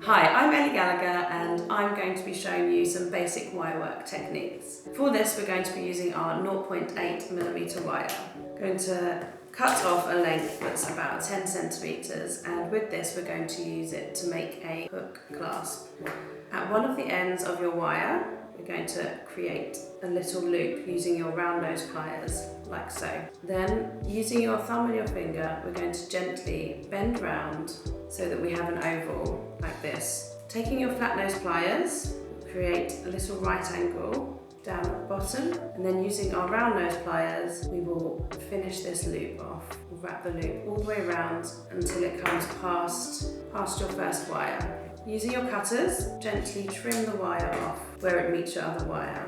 Hi, I'm Ellie Gallagher and I'm going to be showing you some basic wirework techniques. For this we're going to be using our 0.8mm wire. I'm going to cut off a length that's about 10 centimetres, and with this we're going to use it to make a hook clasp. At one of the ends of your wire we're going to create a little loop using your round nose pliers, like so. Then, using your thumb and your finger, we're going to gently bend round so that we have an oval, like this. Taking your flat nose pliers, create a little right angle down at the bottom, and then using our round nose pliers, we will finish this loop off. We'll wrap the loop all the way around until it comes past your first wire. Using your cutters, gently trim the wire off where it meets your other wire.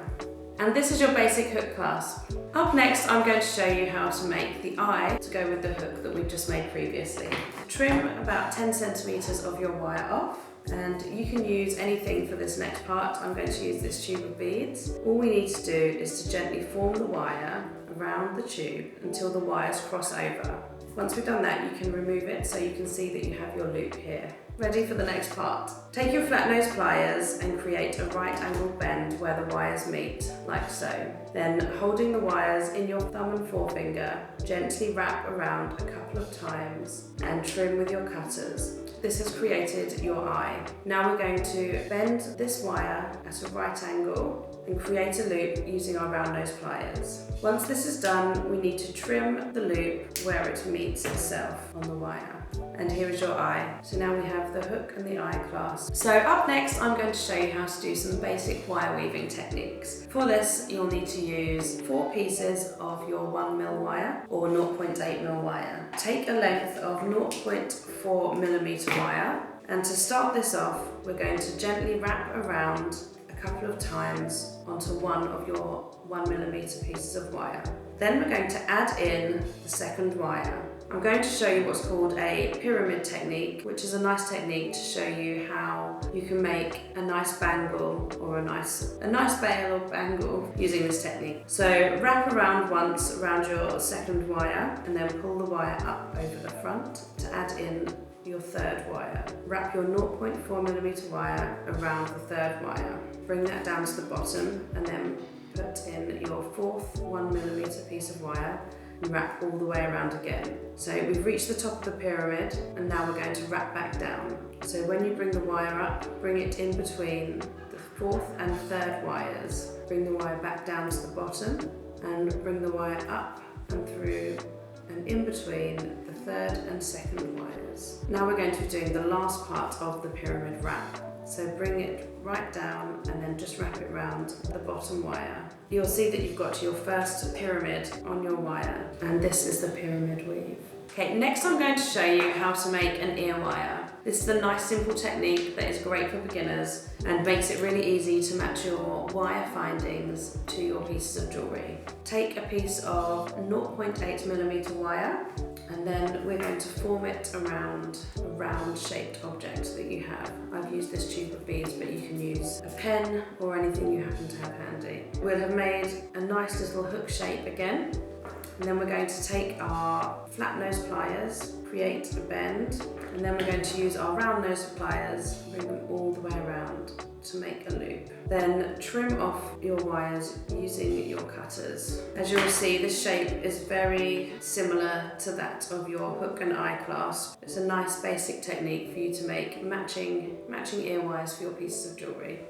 And this is your basic hook clasp. Up next, I'm going to show you how to make the eye to go with the hook that we've just made previously. Trim about 10 centimetres of your wire off, and you can use anything for this next part. I'm going to use this tube of beads. All we need to do is to gently form the wire around the tube until the wires cross over. Once we've done that, you can remove it so you can see that you have your loop here. Ready for the next part. Take your flat nose pliers and create a right angle bend where the wires meet, like so. Then, holding the wires in your thumb and forefinger, gently wrap around a couple of times and trim with your cutters. This has created your eye. Now we're going to bend this wire at a right angle and create a loop using our round nose pliers. Once this is done, we need to trim the loop where it meets itself on the wire. And here is your eye. So now we have the hook and the eye clasp. So up next, I'm going to show you how to do some basic wire weaving techniques. For this, you'll need to use 4 pieces of your 1mm wire or 0.8mm wire. Take a length of 0.4mm wire, and to start this off, we're going to gently wrap around a couple of times onto one of your 1mm pieces of wire. Then we're going to add in the second wire. I'm going to show you what's called a pyramid technique, which is a nice technique to show you how you can make a nice bangle or a nice bail or bangle using this technique. So wrap around once around your second wire and then pull the wire up over the front to add in your third wire. Wrap your 0.4mm wire around the third wire. Bring that down to the bottom and then put in your fourth 1mm piece of wire and wrap all the way around again. So we've reached the top of the pyramid and now we're going to wrap back down. So when you bring the wire up, bring it in between the fourth and third wires. Bring the wire back down to the bottom and bring the wire up and through and in between the third and second wires. Now we're going to be doing the last part of the pyramid wrap. So bring it right down and then just wrap it around the bottom wire. You'll see that you've got your first pyramid on your wire, and this is the pyramid weave. Okay, next I'm going to show you how to make an ear wire. This is a nice simple technique that is great for beginners and makes it really easy to match your wire findings to your pieces of jewellery. Take a piece of 0.8mm wire and then we're going to form it around a round shaped object that you have. I've used this tube of beads, but you can use a pen or anything you happen to have handy. We'll have made a nice little hook shape again. And then we're going to take our flat nose pliers, create a bend, and then we're going to use our round nose pliers, bring them all the way around to make a loop. Then trim off your wires using your cutters. As you'll see, this shape is very similar to that of your hook and eye clasp. It's a nice basic technique for you to make matching ear wires for your pieces of jewellery.